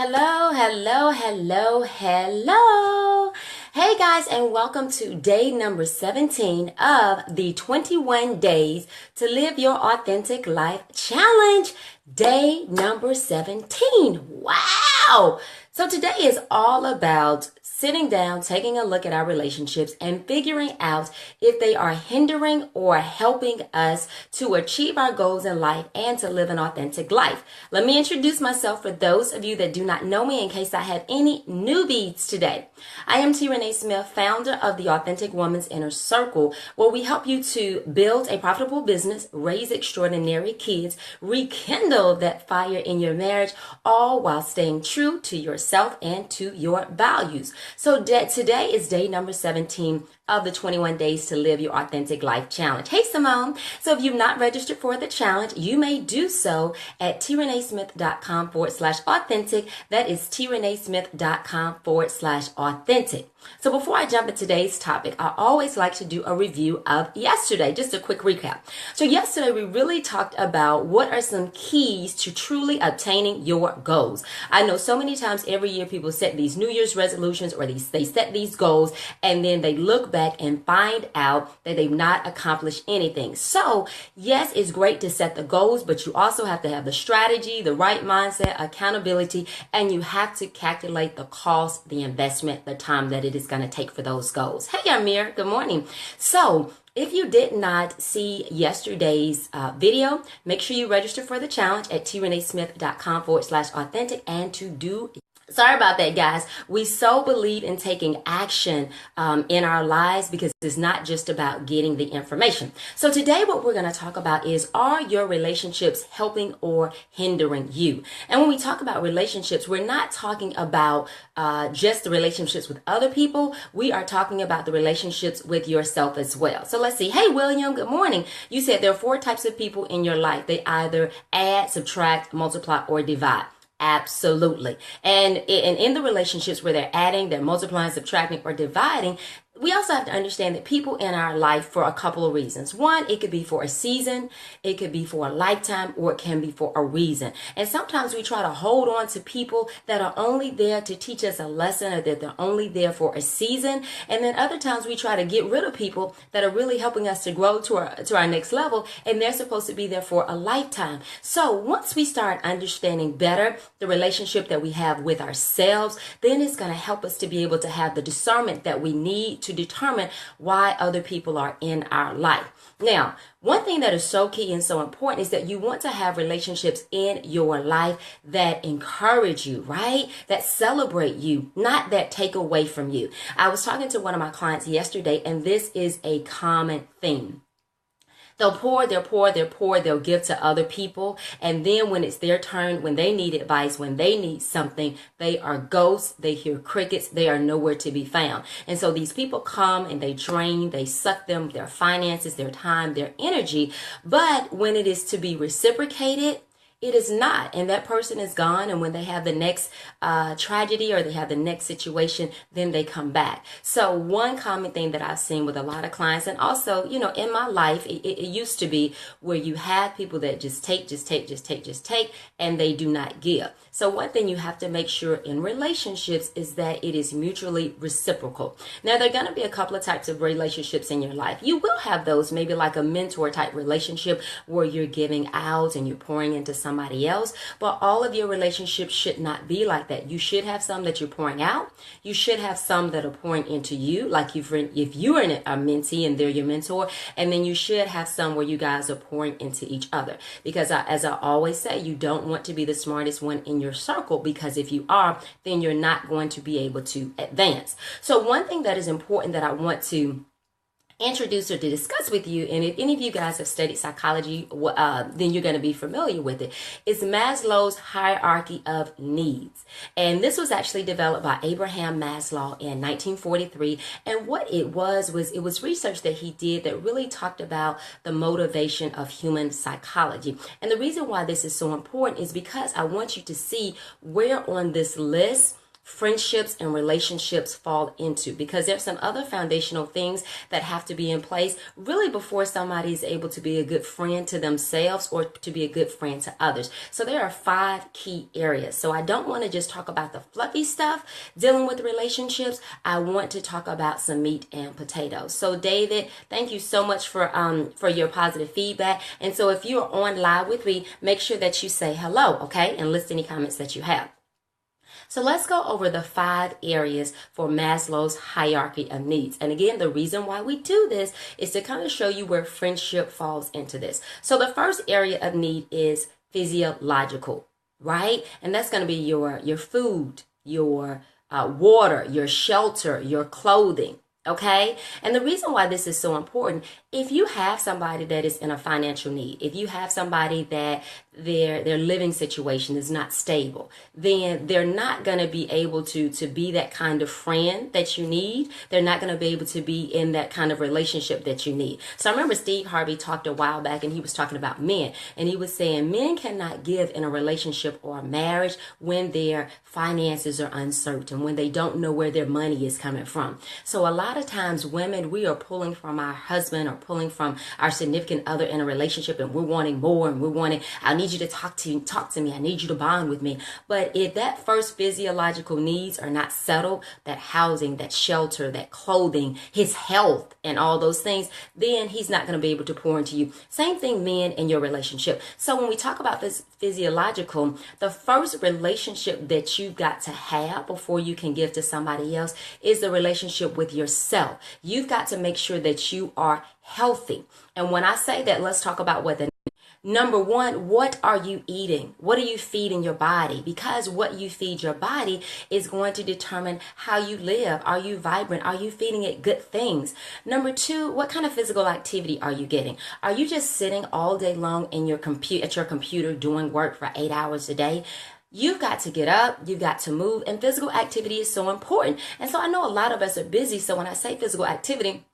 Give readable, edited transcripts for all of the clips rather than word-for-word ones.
Hello, hello, hello, hello. Hey guys, and welcome to day number 17 of the 21 days to live your authentic life challenge. Day number 17. Wow. So today is all about sitting down, taking a look at our relationships and figuring out if they are hindering or helping us to achieve our goals in life and to live an authentic life. Let me introduce myself for those of you that do not know me in case I have any newbies today. I am T. Renee Smith, founder of the Authentic Woman's Inner Circle, where we help you to build a profitable business, raise extraordinary kids, rekindle that fire in your marriage, all while staying true to yourself and to your values. So today is day number 17 of the 21 days to live your authentic life challenge. Hey Simone. So if you've not registered for the challenge, you may do so at trenesmith.com/authentic. That is trenesmith.com/authentic. So before I jump into today's topic, I always like to do a review of yesterday, just a quick recap. So yesterday we really talked about what are some keys to truly obtaining your goals. I know so many times every year people set these New Year's resolutions or they set these goals and then they look back and find out that they've not accomplished anything. So yes, it's great to set the goals, but you also have to have the strategy, the right mindset, accountability, and you have to calculate the cost, the investment, the time that it is going to take for those goals. Hey, Amir, good morning. So if you did not see yesterday's video, make sure you register for the challenge at trenesmith.com/authentic and to do. Sorry about that, guys. We so believe in taking action in our lives because it's not just about getting the information. So today what we're going to talk about is, are your relationships helping or hindering you? And when we talk about relationships, we're not talking about just the relationships with other people. We are talking about the relationships with yourself as well. So let's see. Hey, William, good morning. You said there are 4 types of people in your life. They either add, subtract, multiply, or divide. Absolutely. And in the relationships where they're adding, they're multiplying, subtracting, or dividing, we also have to understand that people in our life for a couple of reasons. One, it could be for a season, it could be for a lifetime, or it can be for a reason. And sometimes we try to hold on to people that are only there to teach us a lesson, or that they're only there for a season. And then other times we try to get rid of people that are really helping us to grow to our next level, and they're supposed to be there for a lifetime. So once we start understanding better the relationship that we have with ourselves, then it's going to help us to be able to have the discernment that we need to determine why other people are in our life. Now, one thing that is so key and so important is that you want to have relationships in your life that encourage you, right? That celebrate you, not that take away from you. I was talking to one of my clients yesterday, and this is a common theme. They'll pour, they'll give to other people. And then when it's their turn, when they need advice, when they need something, they are ghosts, they hear crickets, they are nowhere to be found. And so these people come and they drain, they suck them, their finances, their time, their energy. But when it is to be reciprocated, it is not. And that person is gone. And when they have the next tragedy or they have the next situation, then they come back. So one common thing that I've seen with a lot of clients, and also, in my life, it used to be where you have people that just take, and they do not give. So one thing you have to make sure in relationships is that it is mutually reciprocal. Now, there are going to be a couple of types of relationships in your life. You will have those, maybe like a mentor type relationship where you're giving out and you're pouring into somebody else. But all of your relationships should not be like that. You should have some that you're pouring out. You should have some that are pouring into you, like if you are a mentee and they're your mentor. And then you should have some where you guys are pouring into each other. Because as I always say, you don't want to be the smartest one in your circle, because if you are, then you're not going to be able to advance. So one thing that is important that I want to introduce or to discuss with you, and if any of you guys have studied psychology, then you're going to be familiar with it, is Maslow's hierarchy of needs. And this was actually developed by Abraham Maslow in 1943. And what it was research that he did that really talked about the motivation of human psychology. And the reason why this is so important is because I want you to see where on this list friendships and relationships fall into, because there's some other foundational things that have to be in place really before somebody is able to be a good friend to themselves or to be a good friend to others. So there are 5 key areas. So I don't want to just talk about the fluffy stuff dealing with relationships. I want to talk about some meat and potatoes. So David, thank you so much for your positive feedback. And so if you're on live with me, make sure that you say hello, okay? And list any comments that you have. So let's go over the 5 areas for Maslow's hierarchy of needs. And again, the reason why we do this is to kind of show you where friendship falls into this. So the first area of need is physiological, right? And that's going to be your food, your water, your shelter, your clothing. Okay. And the reason why this is so important, if you have somebody that is in a financial need, if you have somebody that their living situation is not stable, then they're not going to be able to be that kind of friend that you need. They're not going to be able to be in that kind of relationship that you need. So I remember Steve Harvey talked a while back, and he was talking about men, and he was saying men cannot give in a relationship or a marriage when their finances are uncertain, when they don't know where their money is coming from. So a lot of times women, we are pulling from our husband or pulling from our significant other in a relationship, and we're wanting more, and we're wanting, I need you to talk to me. I need you to bond with me. But if that first physiological needs are not settled, that housing, that shelter, that clothing, his health, and all those things, then he's not going to be able to pour into you. Same thing, men, in your relationship. So when we talk about this physiological, the first relationship that you've got to have before you can give to somebody else is the relationship with yourself. You've got to make sure that you are healthy. And when I say that, let's talk about what the Number 1, what are you eating? What are you feeding your body? Because what you feed your body is going to determine how you live. Are you vibrant? Are you feeding it good things? Number 2, what kind of physical activity are you getting? Are you just sitting all day long in your at your computer doing work for 8 hours a day? You've got to get up, you've got to move, and physical activity is so important. And so I know a lot of us are busy, so when I say physical activity,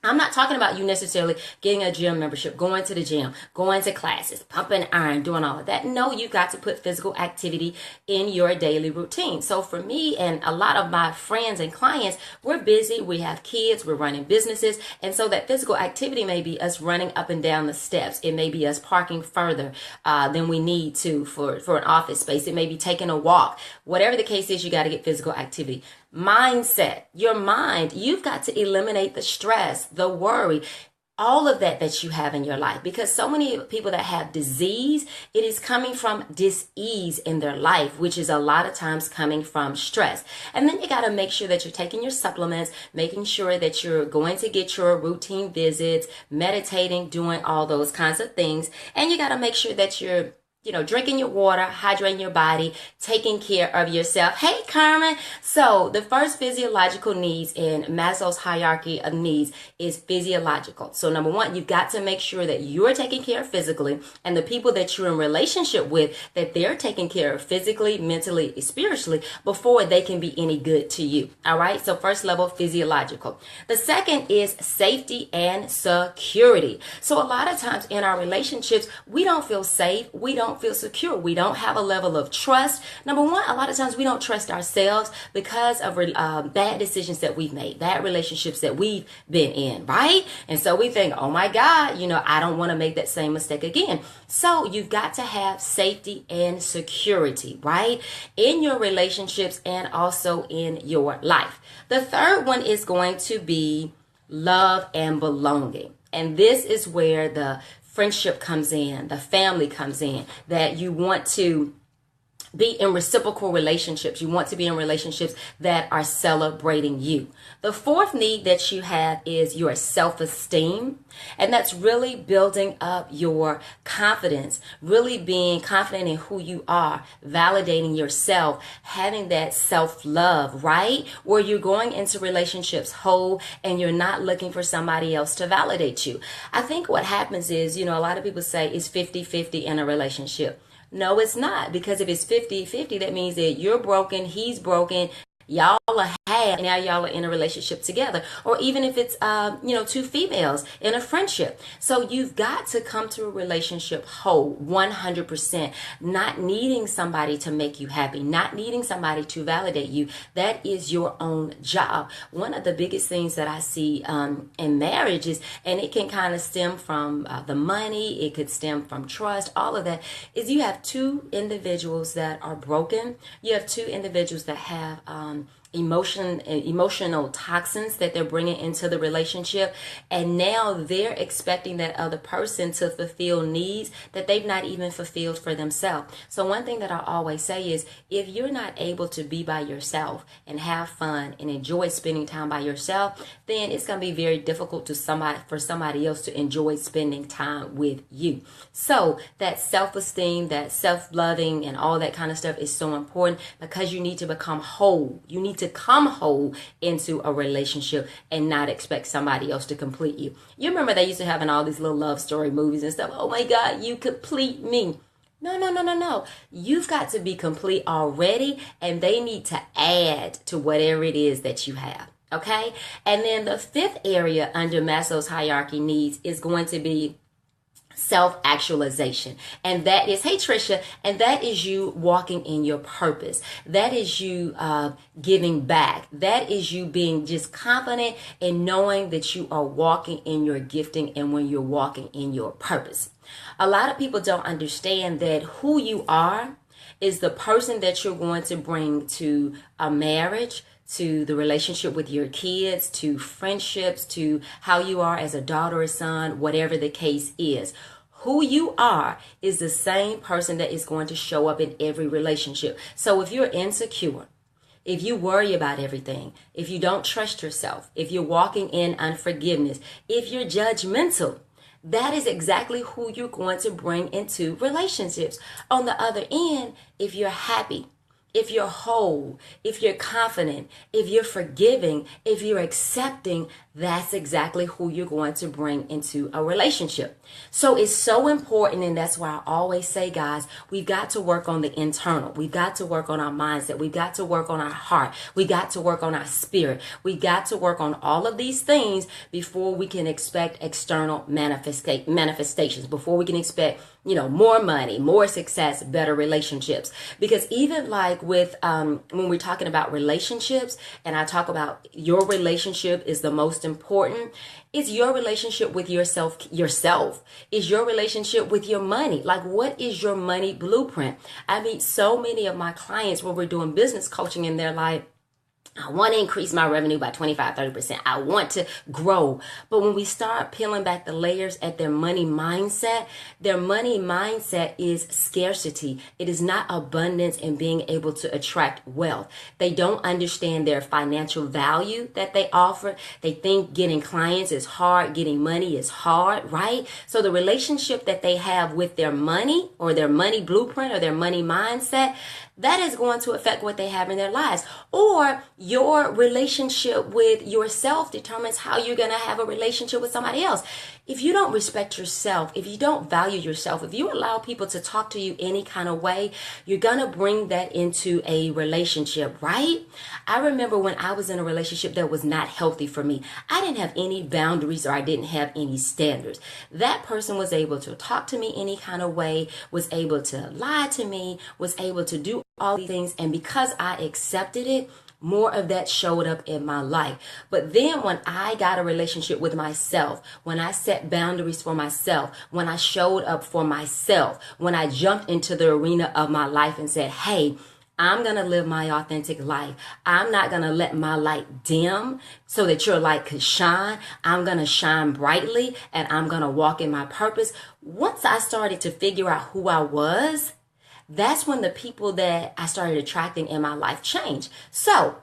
I'm not talking about you necessarily getting a gym membership, going to the gym, going to classes, pumping iron, doing all of that. No, you've got to put physical activity in your daily routine. So for me and a lot of my friends and clients, we're busy, we have kids, we're running businesses. And so that physical activity may be us running up and down the steps. It may be us parking further than we need to for an office space. It may be taking a walk. Whatever the case is, you got to get physical activity. Mindset, your mind, you've got to eliminate the stress, the worry, all of that you have in your life, because so many people that have disease, it is coming from dis-ease in their life, which is a lot of times coming from stress. And then you got to make sure that you're taking your supplements, making sure that you're going to get your routine visits, meditating, doing all those kinds of things. And you got to make sure that you're drinking your water, hydrating your body, taking care of yourself. Hey, Carmen. So the first physiological needs in Maslow's hierarchy of needs is physiological. So number 1, you've got to make sure that you're taking care of physically, and the people that you're in relationship with, that they're taking care of physically, mentally, spiritually, before they can be any good to you. All right. So first level, physiological. The second is safety and security. So a lot of times in our relationships, we don't feel safe. We don't feel secure. We don't have a level of trust. Number 1, a lot of times we don't trust ourselves because of bad decisions that we've made, bad relationships that we've been in, right? And so we think, oh my God, I don't want to make that same mistake again. So you've got to have safety and security, right? In your relationships and also in your life. The third one is going to be love and belonging. And this is where the friendship comes in, the family comes in, that you want to be in reciprocal relationships. You want to be in relationships that are celebrating you. The fourth need that you have is your self-esteem. And that's really building up your confidence, really being confident in who you are, validating yourself, having that self-love, right? Where you're going into relationships whole and you're not looking for somebody else to validate you. I think what happens is, a lot of people say it's 50-50 in a relationship. No, it's not, because if it's 50-50, that means that you're broken, he's broken, Y'all are half, now y'all are in a relationship together. Or even if it's, two females in a friendship. So you've got to come to a relationship whole, 100%, not needing somebody to make you happy, not needing somebody to validate you. That is your own job. One of the biggest things that I see in marriage is, and it can kind of stem from the money, it could stem from trust, all of that, is you have two individuals that are broken. You have two individuals that have emotional toxins that they're bringing into the relationship, and now they're expecting that other person to fulfill needs that they've not even fulfilled for themselves. So one thing that I always say is, if you're not able to be by yourself and have fun and enjoy spending time by yourself, then it's going to be very difficult for somebody else to enjoy spending time with you. So that self-esteem, that self-loving, and all that kind of stuff is so important, because you need to become whole. You need to come whole into a relationship and not expect somebody else to complete you. You remember they used to have in all these little love story movies and stuff. Oh my God, you complete me. No. You've got to be complete already, and they need to add to whatever it is that you have. Okay? And then the fifth area under Maslow's hierarchy needs is going to be self-actualization. And that is, hey Trisha, and that is you walking in your purpose. That is you giving back. That is you being just confident in knowing that you are walking in your gifting and when you're walking in your purpose. A lot of people don't understand that who you are is the person that you're going to bring to a marriage, to the relationship with your kids, to friendships, to how you are as a daughter or son, whatever the case is. Who you are is the same person that is going to show up in every relationship. So if you're insecure, if you worry about everything, if you don't trust yourself, if you're walking in unforgiveness, if you're judgmental, that is exactly who you're going to bring into relationships. On the other end, if you're happy, if you're whole, if you're confident, if you're forgiving, if you're accepting, that's exactly who you're going to bring into a relationship. So it's so important, and that's why I always say, guys, we've got to work on the internal. We've got to work on our mindset. We've got to work on our heart. We got to work on our spirit. We got to work on all of these things before we can expect external manifestations, before we can expect, more money, more success, better relationships. Because even like with when we're talking about relationships, and I talk about your relationship is the most important, is your relationship with yourself is your relationship with your money. Like, what is your money blueprint? I meet so many of my clients when we're doing business coaching, and they're like, I want to increase my revenue by 25-30%. I want to grow. But when we start peeling back the layers at their money mindset is scarcity. It is not abundance and being able to attract wealth. They don't understand their financial value that they offer. They think getting clients is hard, getting money is hard, right? So the relationship that they have with their money, or their money blueprint, or their money mindset, that is going to affect what they have in their lives. Or your relationship with yourself determines how you're going to have a relationship with somebody else. If you don't respect yourself, if you don't value yourself, if you allow people to talk to you any kind of way, you're going to bring that into a relationship, right? I remember when I was in a relationship that was not healthy for me, I didn't have any boundaries, or I didn't have any standards. That person was able to talk to me any kind of way, was able to lie to me, was able to do all these things. And because I accepted it, more of that showed up in my life. But then when I got a relationship with myself, when I set boundaries for myself, when I showed up for myself, when I jumped into the arena of my life and said, hey, I'm going to live my authentic life. I'm not going to let my light dim so that your light could shine. I'm going to shine brightly, and I'm going to walk in my purpose. Once I started to figure out who I was, that's when the people that I started attracting in my life changed. So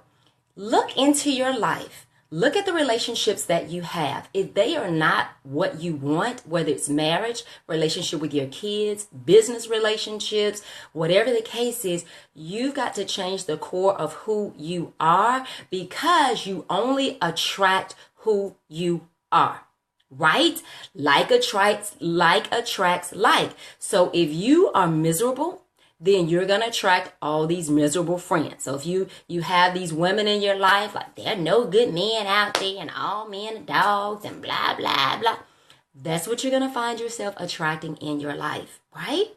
look into your life. Look at the relationships that you have. If they are not what you want, whether it's marriage, relationship with your kids, business relationships, whatever the case is, you've got to change the core of who you are, because you only attract who you are. Right? Like attracts like. So if you are miserable, then you're going to attract all these miserable friends. So if you have these women in your life, like there are no good men out there and all men are dogs and blah, blah, blah. That's what you're going to find yourself attracting in your life, right?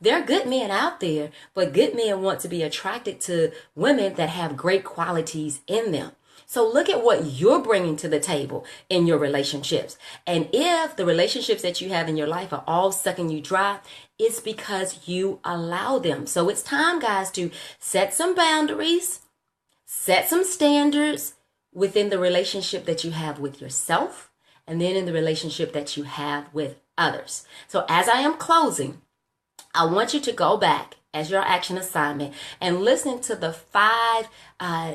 There are good men out there, but good men want to be attracted to women that have great qualities in them. So look at what you're bringing to the table in your relationships. And if the relationships that you have in your life are all sucking you dry, it's because you allow them. So it's time, guys, to set some boundaries, set some standards within the relationship that you have with yourself, and then in the relationship that you have with others. So as I am closing, I want you to go back as your action assignment and listen to the 5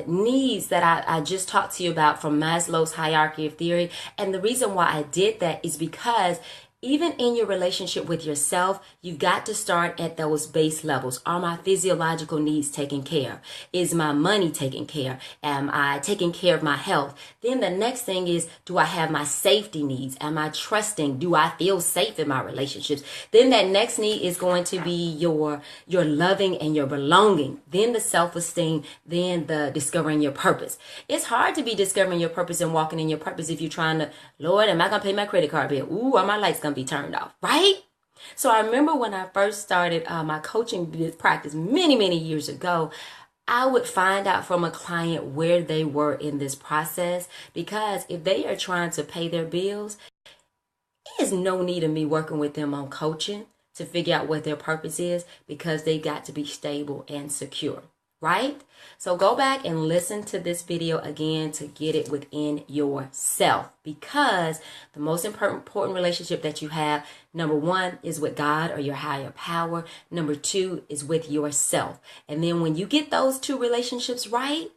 needs that I just talked to you about from Maslow's hierarchy of theory. And the reason why I did that is because even in your relationship with yourself, you've got to start at those base levels. Are my physiological needs taken care of? Is my money taken care of? Am I taking care of my health? Then the next thing is, do I have my safety needs? Am I trusting? Do I feel safe in my relationships? Then that next need is going to be your loving and your belonging. Then the self-esteem, then the discovering your purpose. It's hard to be discovering your purpose and walking in your purpose if you're trying to, Lord, am I going to pay my credit card bill? Ooh, are my lights going to be turned off, right? So I remember when I first started my coaching practice many years ago, I would find out from a client where they were in this process, because if they are trying to pay their bills, there's no need of me working with them on coaching to figure out what their purpose is, because they got to be stable and secure, right? So go back and listen to this video again to get it within yourself, because the most important relationship that you have, number 1 is with God or your higher power. Number 2 is with yourself. And then when you get those 2 relationships right,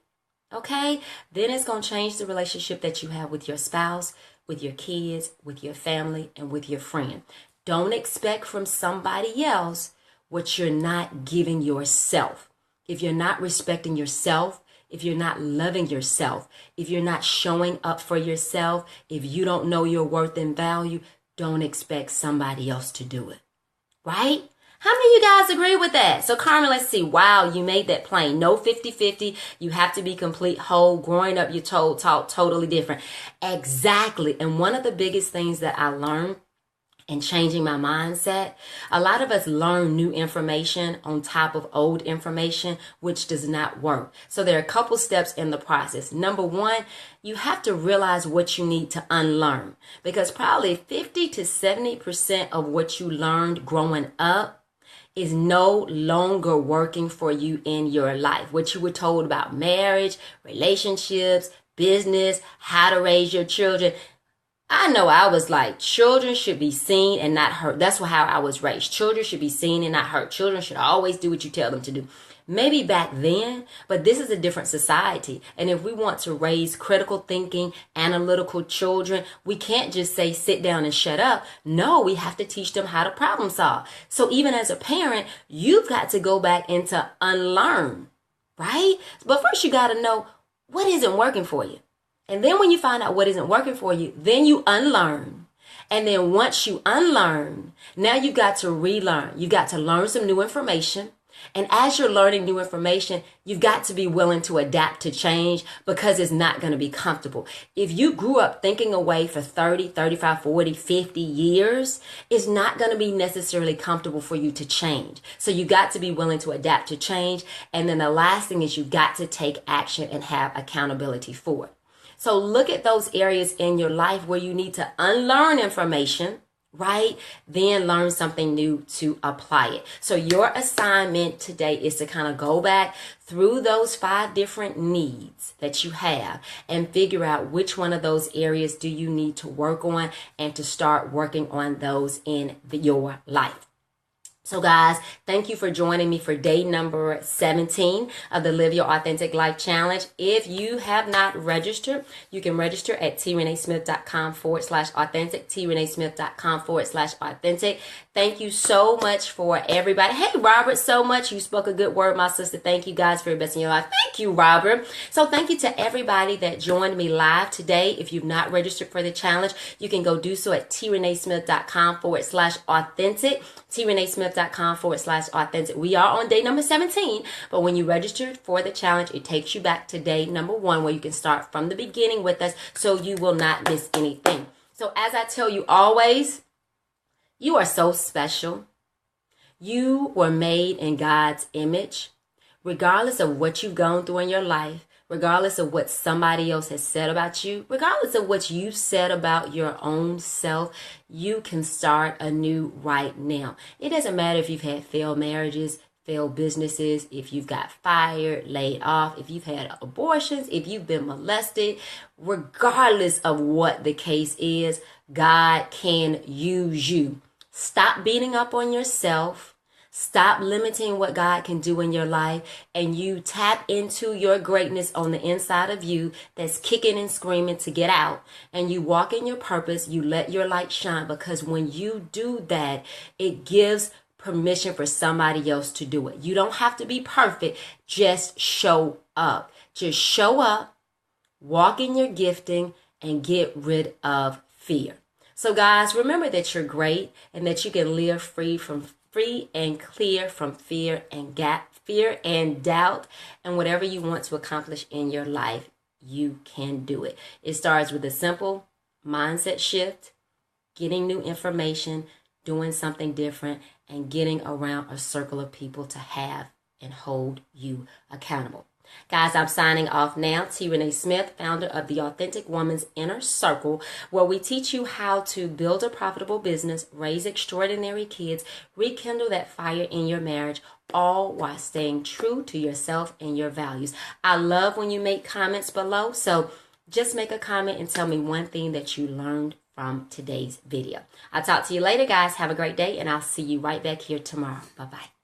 okay, then it's going to change the relationship that you have with your spouse, with your kids, with your family, and with your friend. Don't expect from somebody else what you're not giving yourself. If you're not respecting yourself, if you're not loving yourself, if you're not showing up for yourself, if you don't know your worth and value, don't expect somebody else to do it, right? How many of you guys agree with that? So Carmen, let's see. Wow, you made that plain. No 50-50. You have to be complete whole. Growing up, you're taught totally different. Exactly. And one of the biggest things that I learned and changing my mindset, a lot of us learn new information on top of old information, which does not work. So there are a couple steps in the process. Number 1, you have to realize what you need to unlearn, because probably 50 to 70% of what you learned growing up is no longer working for you in your life. What you were told about marriage, relationships, business, how to raise your children. I know I was like, children should be seen and not heard. That's how I was raised. Children should be seen and not heard. Children should always do what you tell them to do. Maybe back then, but this is a different society. And if we want to raise critical thinking, analytical children, we can't just say, sit down and shut up. No, we have to teach them how to problem solve. So even as a parent, you've got to go back into unlearn, right? But first you got to know what isn't working for you. And then when you find out what isn't working for you, then you unlearn. And then once you unlearn, now you got to relearn. You got to learn some new information. And as you're learning new information, you've got to be willing to adapt to change, because it's not going to be comfortable. If you grew up thinking away for 30, 35, 40, 50 years, it's not going to be necessarily comfortable for you to change. So you got to be willing to adapt to change. And then the last thing is you got to take action and have accountability for it. So look at those areas in your life where you need to unlearn information, right? Then learn something new to apply it. So your assignment today is to kind of go back through those 5 different needs that you have and figure out which one of those areas do you need to work on, and to start working on those in your life. So guys, thank you for joining me for day number 17 of the Live Your Authentic Life Challenge. If you have not registered, you can register at trenesmith.com/authentic, trenesmith.com/authentic. Thank you so much for everybody. Hey, Robert, so much. You spoke a good word, my sister. Thank you guys for investing in your life. Thank Thank you, Robert. So thank you to everybody that joined me live today. If you've not registered for the challenge, you can go do so at trenesmith.com/authentic. trenesmith.com/authentic. We are on day number 17, but when you registered for the challenge, it takes you back to day number 1 where you can start from the beginning with us so you will not miss anything. So as I tell you always, you are so special. You were made in God's image. Regardless of what you've gone through in your life, regardless of what somebody else has said about you, regardless of what you've said about your own self, you can start anew right now. It doesn't matter if you've had failed marriages, failed businesses, if you've got fired, laid off, if you've had abortions, if you've been molested, regardless of what the case is, God can use you. Stop beating up on yourself. Stop limiting what God can do in your life, and you tap into your greatness on the inside of you that's kicking and screaming to get out, and you walk in your purpose. You let your light shine, because when you do that, it gives permission for somebody else to do it. You don't have to be perfect. Just show up. Just show up, walk in your gifting, and get rid of fear. So guys, remember that you're great and that you can live free and clear from fear and doubt, and whatever you want to accomplish in your life, you can do it. It starts with a simple mindset shift, getting new information, doing something different, and getting around a circle of people to have and hold you accountable. Guys, I'm signing off now. T. Renee Smith, founder of the Authentic Woman's Inner Circle, where we teach you how to build a profitable business, raise extraordinary kids, rekindle that fire in your marriage, all while staying true to yourself and your values. I love when you make comments below, so just make a comment and tell me one thing that you learned from today's video. I'll talk to you later, guys. Have a great day, and I'll see you right back here tomorrow. Bye-bye.